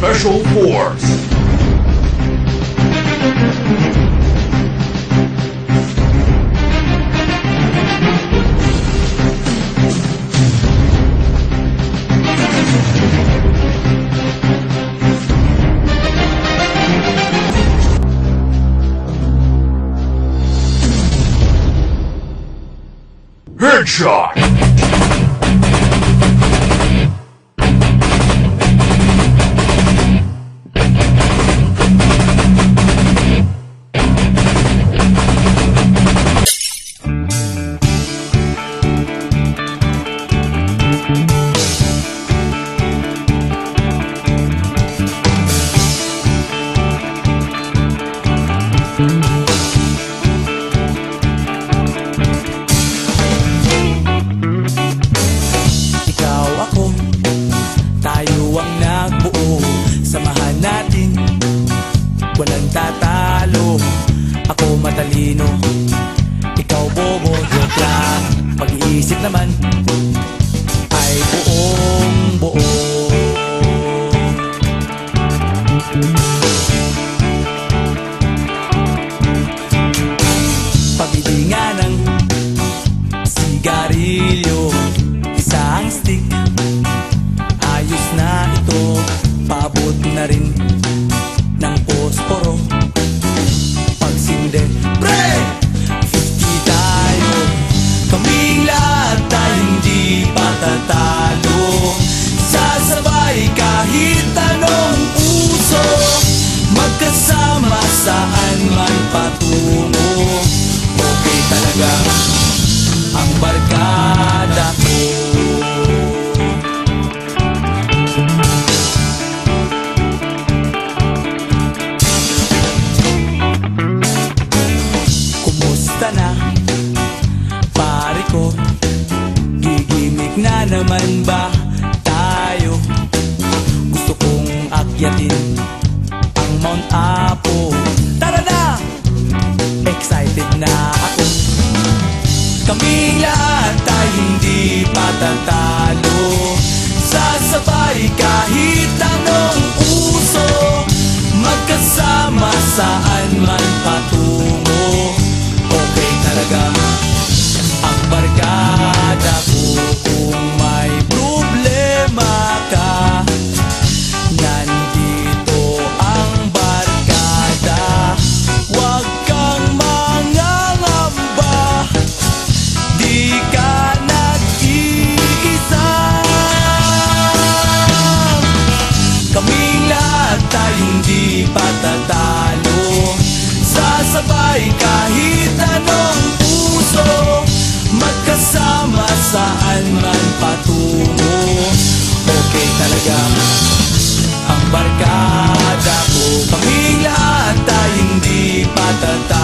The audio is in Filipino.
Special Force. Headshot! Samahan natin, walang tatalo. Ako matalino, ikaw bobo. Joke lang, pag-iisip naman ay buong buo. Pabili nga ng sigarilyo, isang stick, ayos na ito. Paabot na rin ng posporo. Pagsinde, pre! 50 tayo, kaming lahat tayo hindi patatalo. Sasabay kahit anong uso, magkasama saan man patungo. Okay talaga ang barkada ko. Na pare ko, gigimik na naman ba tayo? Gusto kong akyatin ang Mount Apo. Tara na! Excited na ako. Kaming lahat tayo hindi patatalo. Sasabay kahit anong uso, magkasama saan man patungo. Okay talaga ang barkada ko. Kung may problema ka, nandito ang barkada. Huwag kang mangangamba, di ka nag-iisa. Kaming lahat tayo hindi patatalo. Sasabay kahit anong puso, magkasama saan man patungo. Okay talaga ang barkada ko. Kaming lahat tayo hindi patatalo.